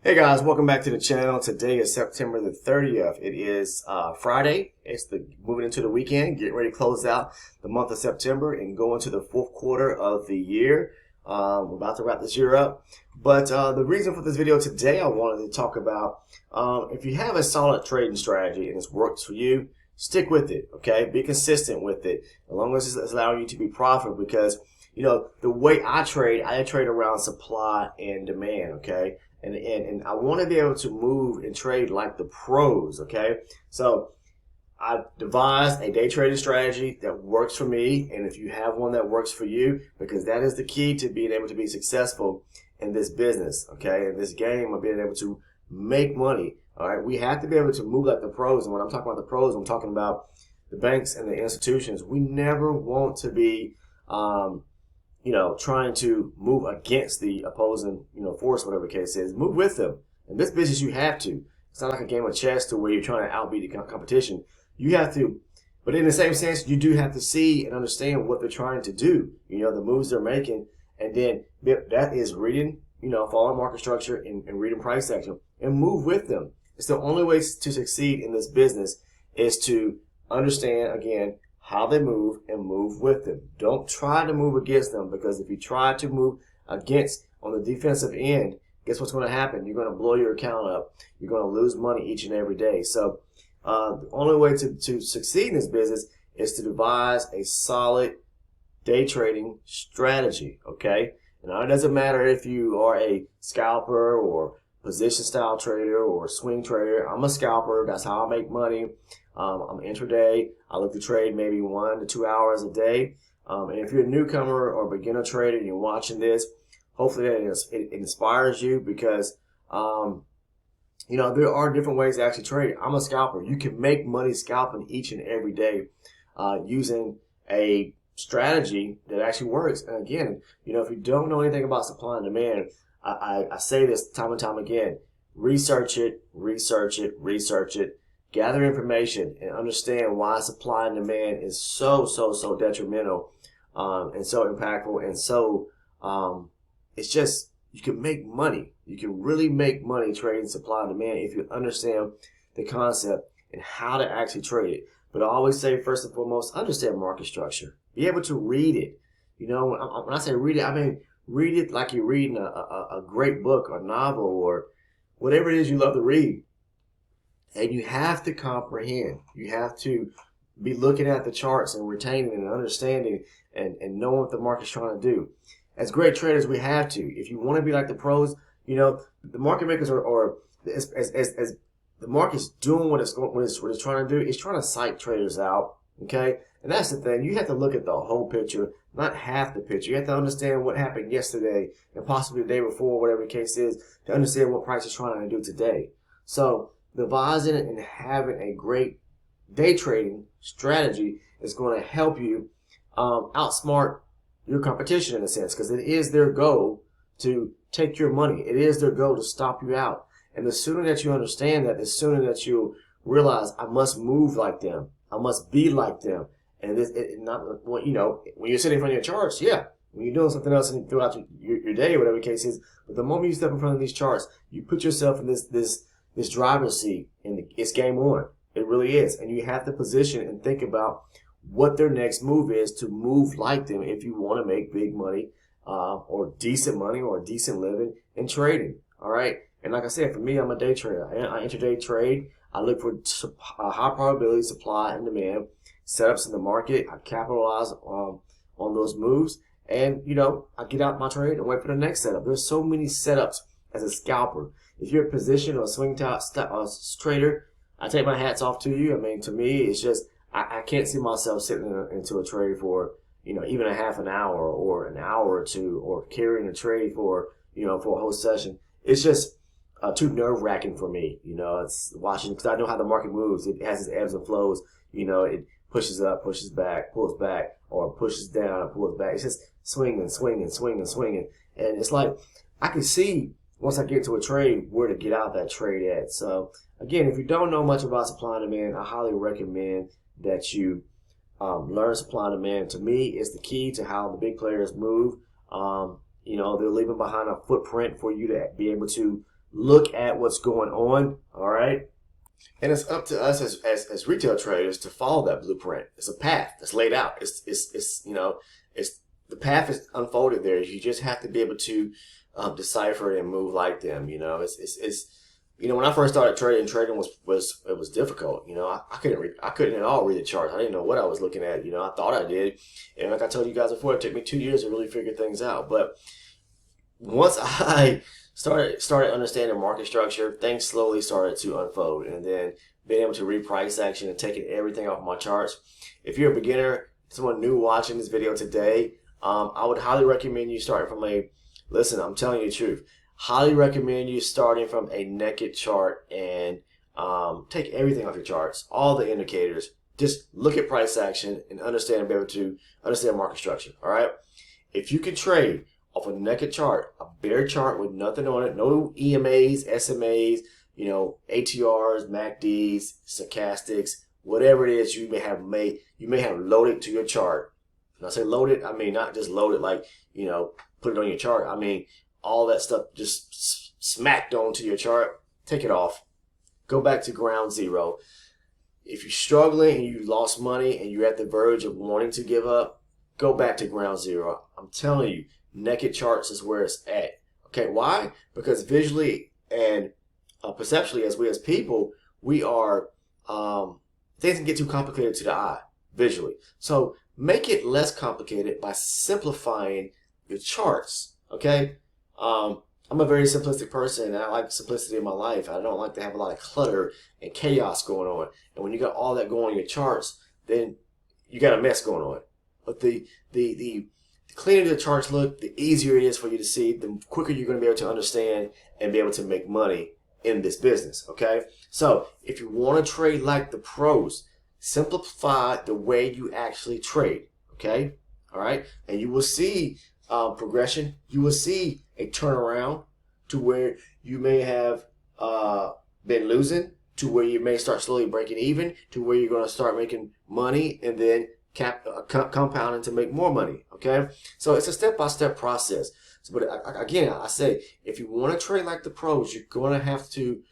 Hey guys, welcome back to the channel. Today is September the 30th. It is Friday. It's moving into the weekend. Get ready to close out the month of September and go into the fourth quarter of the year. We're about to wrap this year up. But the reason for this video today, I wanted to talk about if you have a solid trading strategy and it's works for you, stick with it, okay? Be consistent with it as long as it's allowing you to be profitable, because you know the way I trade around supply and demand, okay? And I want to be able to move and trade like the pros, okay? So I've devised a day trading strategy that works for me, and if you have one that works for you, because that is the key to being able to be successful in this business, okay? In this game of being able to make money, all right? We have to be able to move like the pros, and when I'm talking about the pros, I'm talking about the banks and the institutions. We never want to be trying to move against the opposing, force, whatever the case is. Move with them. In this business, you have to. It's not like a game of chess to where you're trying to outbeat the competition. You have to, but in the same sense, you do have to see and understand what they're trying to do. The moves they're making, and then that is reading, following market structure and reading price action and move with them. It's the only way to succeed in this business is to understand, again, how they move and move with them. Don't try to move against them, because if you try to move against on the defensive end, guess what's going to happen? You're going to blow your account up. You're going to lose money each and every day. So the only way to succeed in this business is to devise a solid day trading strategy, okay? And it doesn't matter if you are a scalper or position style trader or swing trader. I'm a scalper. That's how I make money. I'm intraday. I look to trade maybe 1 to 2 hours a day. And if you're a newcomer or beginner trader and you're watching this, hopefully it inspires you, because there are different ways to actually trade. I'm a scalper. You can make money scalping each and every day using a strategy that actually works. And again, if you don't know anything about supply and demand, I say this time and time again: research it, research it, research it. Gather information and understand why supply and demand is so detrimental and so impactful, and so it's just, you can make money. You can really make money trading supply and demand if you understand the concept and how to actually trade it. But I always say, first and foremost, understand market structure. Be able to read it. When I say read it, I mean read it like you're reading a great book or novel or whatever it is you love to read. And you have to comprehend. You have to be looking at the charts and retaining and understanding and knowing what the market's trying to do. As great traders, we have to. If you want to be like the pros, the market makers as the market's doing what it's trying to do. It's trying to psych traders out. Okay, and that's the thing. You have to look at the whole picture, not half the picture. You have to understand what happened yesterday and possibly the day before, whatever the case is, to understand what price is trying to do today. So devising and having a great day trading strategy is going to help you outsmart your competition, in a sense, because it is their goal to take your money. It is their goal to stop you out. And the sooner that you understand that, the sooner that you realize, I must move like them. I must be like them. And when you're sitting in front of your charts, yeah, when you're doing something else throughout your day, whatever the case is, but the moment you step in front of these charts, you put yourself in this driver's seat, and it's game on. It really is. And you have to position and think about what their next move is to move like them if you want to make big money or decent money or decent living in trading. All right. And like I said, for me, I'm a day trader. I intraday trade. I look for high probability supply and demand setups in the market. I capitalize on those moves. And, I get out my trade and wait for the next setup. There's so many setups as a scalper. If you're a position or a swing trader, I take my hats off to you. I mean, to me, it's just, I can't see myself sitting into a trade for, even a half an hour or an hour or two, or carrying a trade for a whole session. It's just too nerve-wracking for me. It's watching, because I know how the market moves. It has its ebbs and flows. It pushes up, pushes back, pulls back, or pushes down and pulls back. It's just swinging, swinging, swinging, swinging. And it's like, I can see, once I get to a trade, where to get out that trade at. So again, if you don't know much about supply and demand, I highly recommend that you learn supply and demand. To me, it's the key to how the big players move. They're leaving behind a footprint for you to be able to look at what's going on, all right? And it's up to us as retail traders to follow that blueprint. It's a path that's laid out. It's it's the path is unfolded there. You just have to be able to decipher it and move like them. It's when I first started trading was difficult. I couldn't at all read the charts. I didn't know what I was looking at. I thought I did, and like I told you guys before, it took me 2 years to really figure things out. But once I started understanding market structure, things slowly started to unfold, and then being able to read price action and taking everything off my charts. If you're a beginner, someone new watching this video today, I would highly recommend you starting from listen, I'm telling you the truth, highly recommend you starting from a naked chart and take everything off your charts, all the indicators. Just look at price action and understand and be able to understand market structure. All right. If you can trade off a naked chart, a bare chart with nothing on it, no EMAs, SMAs, ATRs, MACDs, stochastics, whatever it is you may have loaded to your chart. When I say loaded, I mean not just loaded like, put it on your chart. I mean all that stuff just smacked onto your chart. Take it off. Go back to ground zero. If you're struggling and you lost money and you're at the verge of wanting to give up, go back to ground zero. I'm telling you, naked charts is where it's at. Okay, why? Because visually and perceptually, as people, we are things can get too complicated to the eye visually. So make it less complicated by simplifying your charts. Okay, I'm a very simplistic person, and I like simplicity in my life. I don't like to have a lot of clutter and chaos going on. And when you got all that going on in your charts, then you got a mess going on. But the cleaner the charts look, the easier it is for you to see, the quicker you're going to be able to understand and be able to make money in this business, okay? So if you want to trade like the pros, simplify the way you actually trade, okay? All right? And you will see progression. You will see a turnaround to where you may have been losing, to where you may start slowly breaking even, to where you're going to start making money and then compounding to make more money, okay? So it's a step-by-step process. So, but again, I say, if you want to trade like the pros, you're going to have to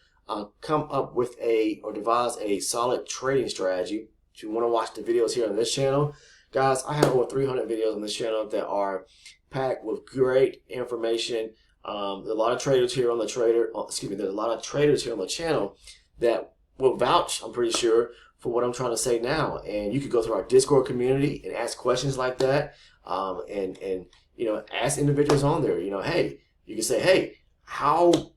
come up with or devise a solid trading strategy. If you want to watch the videos here on this channel, guys, I have over 300 videos on this channel that are packed with great information. There's a lot of traders here on the there's a lot of traders here on the channel that will vouch, I'm pretty sure, for what I'm trying to say now. And you could go through our Discord community and ask questions like that, and ask individuals on there. Hey, you can say, hey, how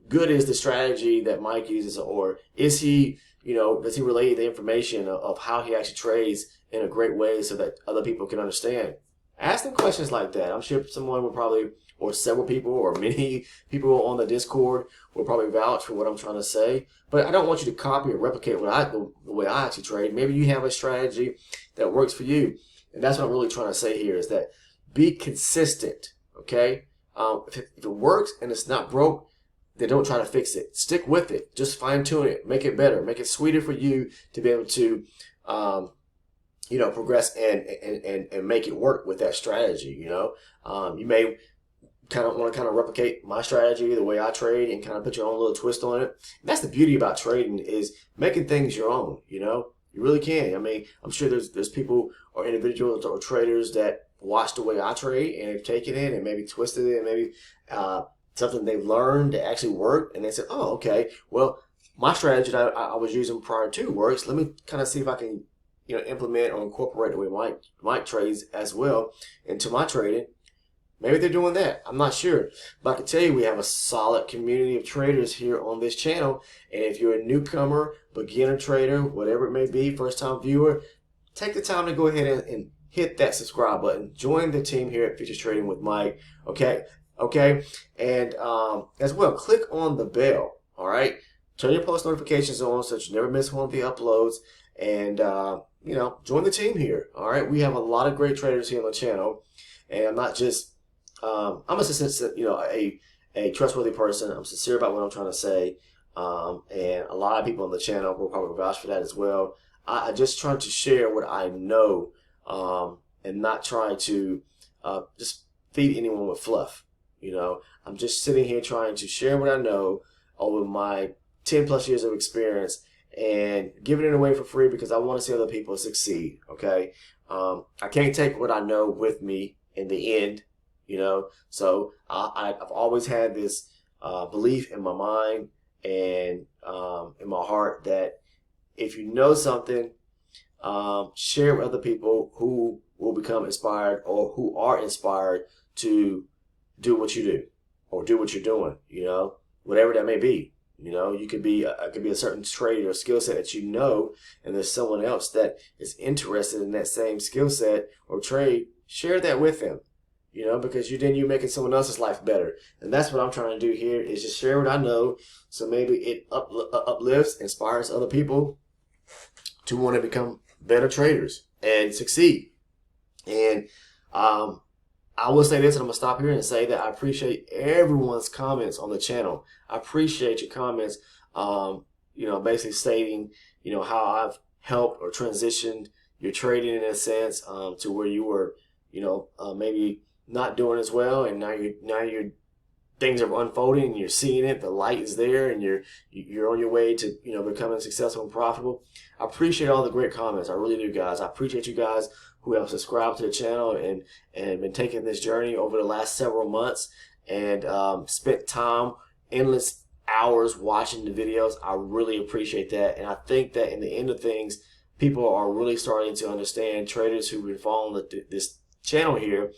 good is the strategy that Mike uses, or is he does he relay the information of how he actually trades in a great way so that other people can understand? Ask them questions like that. I'm sure someone will probably, or several people, or many people on the Discord will probably vouch for what I'm trying to say. But I don't want you to copy or replicate the way I actually trade. Maybe you have a strategy that works for you. And that's what I'm really trying to say here, is that be consistent, okay? If it works and it's not broke, then don't try to fix it. Stick with it. Just fine-tune it. Make it better. Make it sweeter for you to be able to progress and make it work with that strategy. You may kind of want to replicate my strategy, the way I trade, and kind of put your own little twist on it. And that's the beauty about trading, is making things your own. You really can. I mean, I'm sure there's people or individuals or traders that watch the way I trade and have taken it and maybe twisted it and maybe something they've learned that actually worked, and they said, oh, okay, well, my strategy that I was using prior to works. Let me kind of see if I can implement or incorporate the way Mike trades as well into my trading. Maybe they're doing that. I'm not sure. But I can tell you, we have a solid community of traders here on this channel. And if you're a newcomer, beginner trader, whatever it may be, first-time viewer, take the time to go ahead and hit that subscribe button. Join the team here at Futures Trading with Mike. Okay? And as well, click on the bell. All right? Turn your post notifications on so that you never miss one of the uploads. And, join the team here. All right? We have a lot of great traders here on the channel. And I'm not just... I'm a trustworthy person. I'm sincere about what I'm trying to say, and a lot of people on the channel will probably vouch for that as well. I just try to share what I know, and not try to just feed anyone with fluff. You know, I'm just sitting here trying to share what I know over my 10 plus years of experience and giving it away for free because I want to see other people succeed. Okay. I can't take what I know with me in the end, you know, so I've always had this belief in my mind and in my heart that if you know something, share it with other people who will become inspired or who are inspired to do what you do or do what you're doing, you know, whatever that may be. You know, you could be it could be a certain trade or skill set that you know, and there's someone else that is interested in that same skill set or trade. Share that with them, you know, because you're making someone else's life better. And that's what I'm trying to do here is just share what I know, so maybe it uplifts, inspires other people to want to become better traders and succeed. And I will say this, and I'm going to stop here and say that I appreciate everyone's comments on the channel. I appreciate your comments, you know, basically stating, you know, how I've helped or transitioned your trading in a sense to where you were, you know, maybe not doing as well, and now you're things are unfolding and you're seeing it, the light is there, and you're on your way to, you know, becoming successful and profitable. I appreciate all the great comments. I really do, guys. I appreciate you guys who have subscribed to the channel and been taking this journey over the last several months and spent time, endless hours watching the videos. I really appreciate that, and I think that in the end of things, people are really starting to understand. Traders who've been following this channel here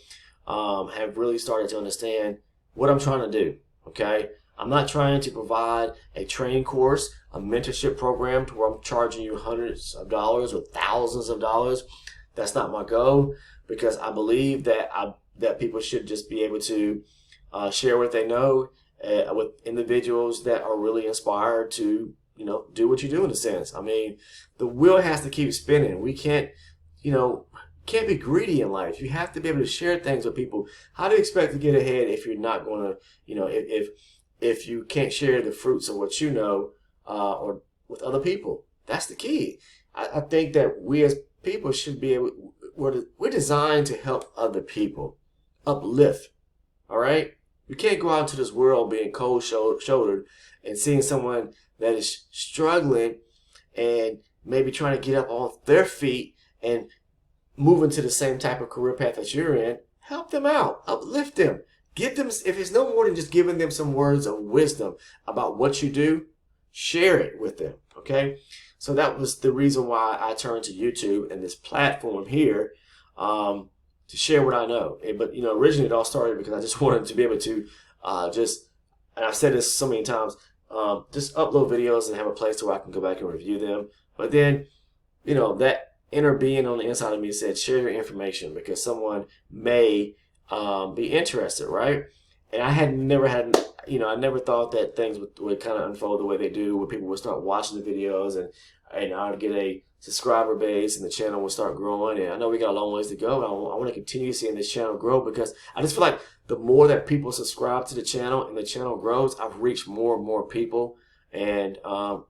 have really started to understand what I'm trying to do. Okay, I'm not trying to provide a training course, a mentorship program to where I'm charging you hundreds of dollars or thousands of dollars. That's not my goal, because I believe that that people should just be able to share what they know with individuals that are really inspired to, you know, do what you do in a sense. I mean, the wheel has to keep spinning. We can't, you know, can't be greedy in life. You have to be able to share things with people. How do you expect to get ahead if you're not going to, you know, if you can't share the fruits of what you know or with other people? That's the key. I think that we as people should be able, we're designed to help other people, uplift. All right? You can't go out into this world being cold-shouldered and seeing someone that is struggling and maybe trying to get up on their feet and move into the same type of career path that you're in. Help them out, uplift them, give them, if it's no more than just giving them some words of wisdom about what you do, share it with them. Okay? So that was the reason why I turned to YouTube and this platform here to share what I know. But, you know, originally it all started because I just wanted to be able to and I've said this so many times, just upload videos and have a place where I can go back and review them. But then, you know, that inner being on the inside of me said, share your information because someone may be interested, right? And I had never had, you know, I never thought that things would kind of unfold the way they do, where people would start watching the videos and I would get a subscriber base and the channel will start growing. And I know we got a long ways to go. I want to continue seeing this channel grow because I just feel like the more that people subscribe to the channel and the channel grows, I've reached more and more people. And I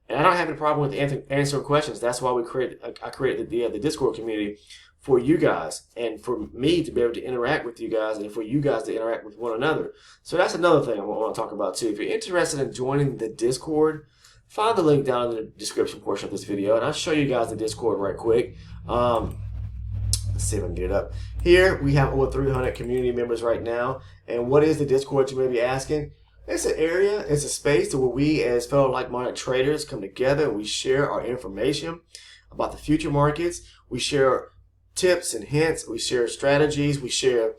don't have any problem with answering questions. That's why I created the Discord community for you guys and for me to be able to interact with you guys and for you guys to interact with one another. So that's another thing I want to talk about too. If you're interested in joining the Discord, find the link down in the description portion of this video, and I'll show you guys the Discord right quick. Let's see if I can get it up. Here we have over 300 community members right now. And what is the Discord, you may be asking? It's an area, it's a space where we as fellow like-minded traders come together and we share our information about the future markets. We share tips and hints, we share strategies, we share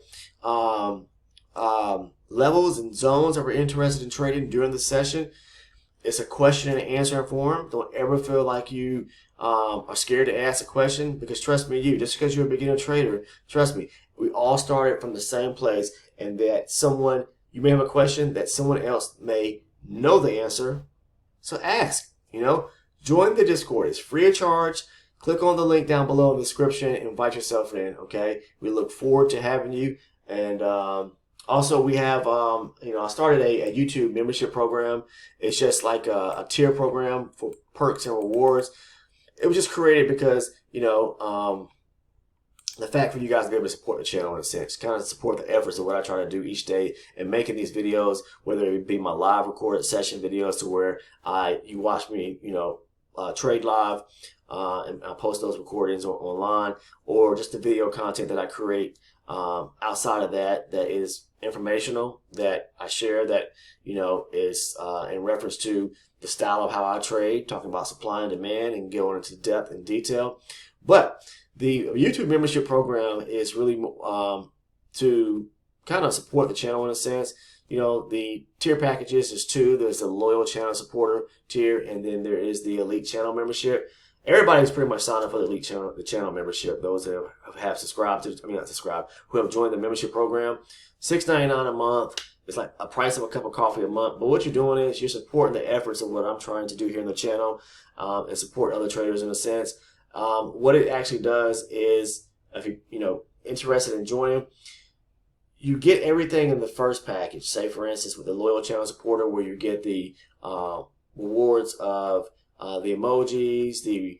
levels and zones that we're interested in trading during the session. It's a question and answer forum. Don't ever feel like you are scared to ask a question, because trust me, just because you're a beginner trader, trust me, we all started from the same place, and that you may have a question that someone else may know the answer. So ask, you know, join the Discord. It's free of charge. Click on the link down below in the description and invite yourself in, okay? We look forward to having you. And also we have, you know, I started a YouTube membership program. It's just like a tier program for perks and rewards. It was just created because, you know, the fact for you guys to be able to support the channel in a sense, kind of support the efforts of what I try to do each day and making these videos, whether it be my live recorded session videos to where you watch me, trade live, and I post those recordings online, or just the video content that I create outside of that is informational, that I share, that is in reference to the style of how I trade, talking about supply and demand and going into depth and detail. But the YouTube membership program is really to kind of support the channel in a sense. The tier packages is two. There's the loyal channel supporter tier, and then there is the elite channel membership. Everybody's pretty much signed up for the channel membership. Those that have subscribed to, not subscribed, who have joined the membership program. $6.99 a month. It's like a price of a cup of coffee a month. But what you're doing is you're supporting the efforts of what I'm trying to do here in the channel, and support other traders in a sense. What it actually does is, if you're interested in joining, you get everything in the first package. Say for instance with the loyal channel supporter, where you get the rewards of the emojis, the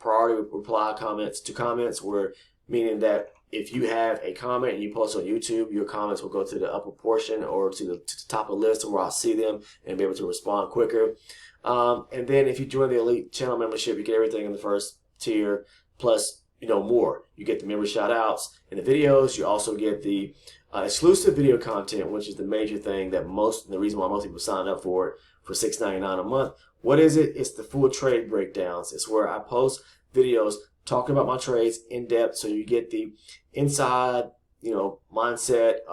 priority reply comments to comments, where meaning that if you have a comment and you post on YouTube, your comments will go to the upper portion or to the top of the list where I'll see them and be able to respond quicker. And then if you join the elite channel membership, you get everything in the first tier plus more. You get the member shout outs in the videos. You also get the exclusive video content, which is the major thing that the reason why most people sign up for it for $6.99 a month. What is it? It's the full trade breakdowns. It's where I post videos talking about my trades in depth, so you get the inside mindset,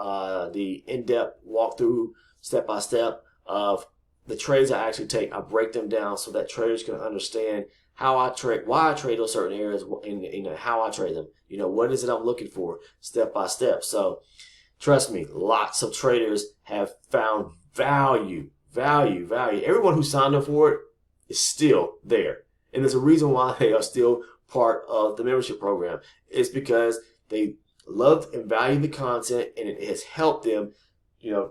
the in-depth walkthrough step by step of the trades I actually take. I break them down so that traders can understand how I trade, why I trade those certain areas, and how I trade them. What is it I'm looking for step by step. So trust me, lots of traders have found value. Everyone who signed up for it is still there. And there's a reason why they are still part of the membership program. It's because they love and value the content, and it has helped them,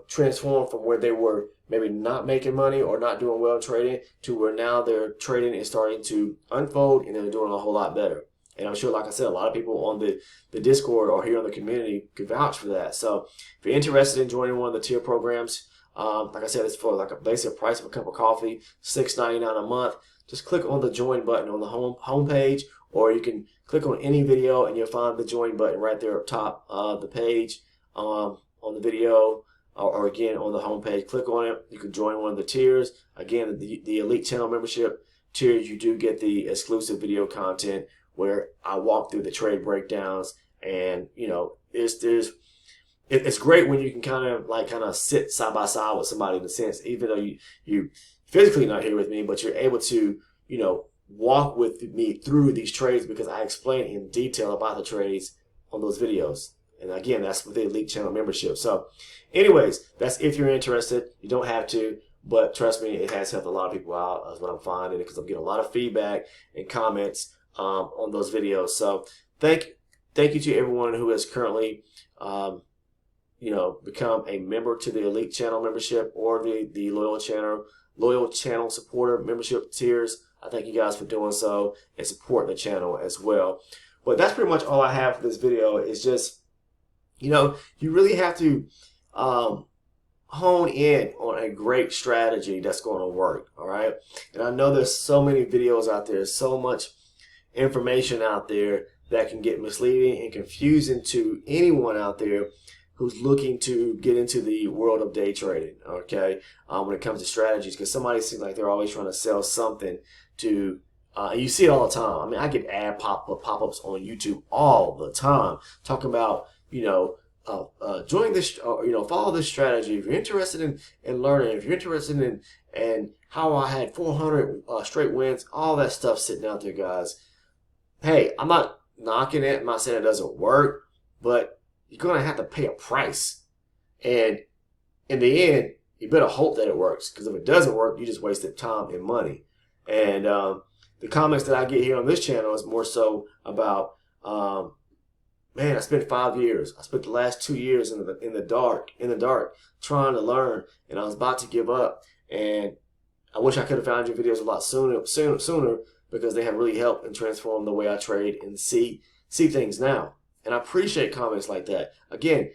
transform from where they were maybe not making money or not doing well trading to where now their trading is starting to unfold and they're doing a whole lot better. And I'm sure, like I said, a lot of people on the Discord or here on the community could vouch for that. So if you're interested in joining one of the tier programs, like I said, it's for like a basic price of a cup of coffee, $6.99 a month. Just click on the join button on the home page, or you can click on any video and you'll find the join button right there up top of the page on the video, or again on the home page. Click on it. You can join one of the tiers. Again, the elite channel membership tiers, you do get the exclusive video content where I walk through the trade breakdowns, and it's great when you can kind of sit side by side with somebody in a sense, even though you physically not here with me, but you're able to walk with me through these trades because I explain in detail about the trades on those videos. And again, that's with the elite channel membership. So anyways, that's if you're interested. You don't have to, but trust me, it has helped a lot of people out. That's what I'm finding, because I'm getting a lot of feedback and comments on those videos. So thank you to everyone who has currently become a member to the elite channel membership or the loyal channel supporter membership tiers. I thank you guys for doing so and supporting the channel as well. But that's pretty much all I have for this video. Is just you really have to hone in on a great strategy that's going to work. All right, and I know there's so many videos out there, so much information out there that can get misleading and confusing to anyone out there who's looking to get into the world of day trading, okay, when it comes to strategies, because somebody seems like they're always trying to sell something to, and you see it all the time. I mean, I get ad pop-ups on YouTube all the time talking about, join this, follow this strategy. If you're interested in learning, if you're interested in how I had 400 straight wins, all that stuff sitting out there, guys. Hey, I'm not knocking it. I'm not saying it doesn't work, but you're going to have to pay a price. And in the end, you better hope that it works, because if it doesn't work, you just wasted time and money. And the comments that I get here on this channel is more so about, man, I spent 5 years. I spent the last 2 years in the dark trying to learn, and I was about to give up. And I wish I could have found your videos a lot sooner, because they have really helped and transformed the way I trade and see things now. And I appreciate comments like that. Again,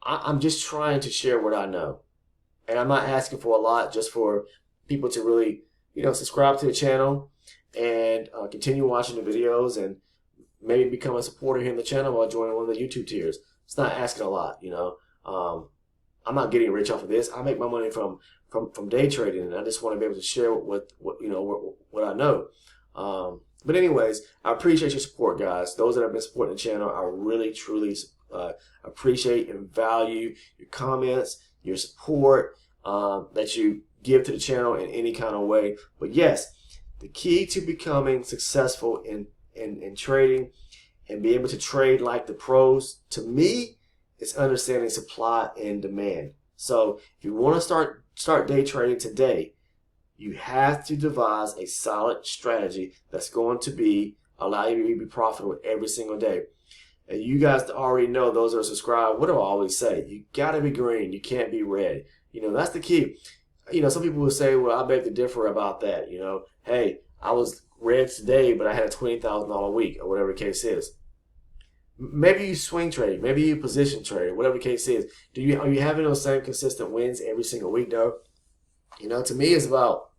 I'm just trying to share what I know. And I'm not asking for a lot, just for people to really, subscribe to the channel and continue watching the videos and maybe become a supporter here in the channel while joining one of the YouTube tiers. It's not asking a lot, I'm not getting rich off of this. I make my money from day trading, and I just want to be able to share what I know. But anyways, I appreciate your support, guys. Those that have been supporting the channel, I really, truly appreciate and value your comments, your support that you give to the channel in any kind of way. But yes, the key to becoming successful in trading and be able to trade like the pros, to me, is understanding supply and demand. So if you want to start day trading today, you have to devise a solid strategy that's going to allow you to be profitable every single day. And you guys already know, those that are subscribed, what do I always say? You got to be green. You can't be red. That's the key. Some people will say, well, I beg to differ about that. Hey, I was red today, but I had a $20,000 week, or whatever the case is. Maybe you swing trade, maybe you position trade, whatever the case is. Are you having those same consistent wins every single week, though? To me, it's about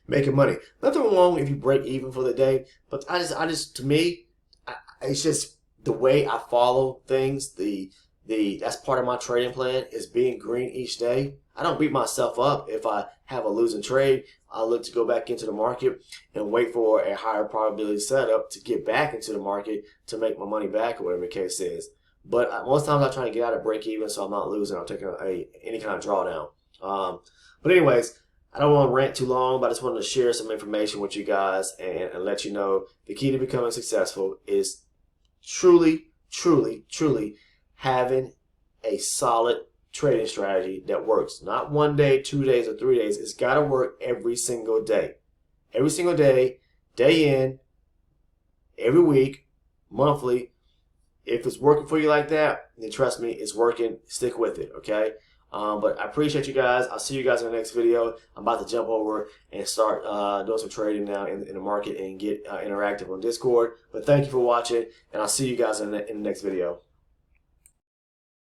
making money. Nothing wrong if you break even for the day, but to me, it's just the way I follow things. That's part of my trading plan, is being green each day. I don't beat myself up if I have a losing trade. I look to go back into the market and wait for a higher probability setup to get back into the market to make my money back, or whatever the case is. But most times I try to get out of break even, so I'm not losing. I'm taking any kind of drawdown. But anyways, I don't want to rant too long, but I just wanted to share some information with you guys and let you know the key to becoming successful is truly, truly, truly having a solid trading strategy that works. Not 1 day, 2 days, or 3 days. It's got to work every single day. Every single day, day in, every week, monthly. If it's working for you like that, then trust me, it's working. Stick with it, okay? But I appreciate you guys. I'll see you guys in the next video. I'm about to jump over and start doing some trading now in the market and get interactive on Discord. But thank you for watching, and I'll see you guys in the next video.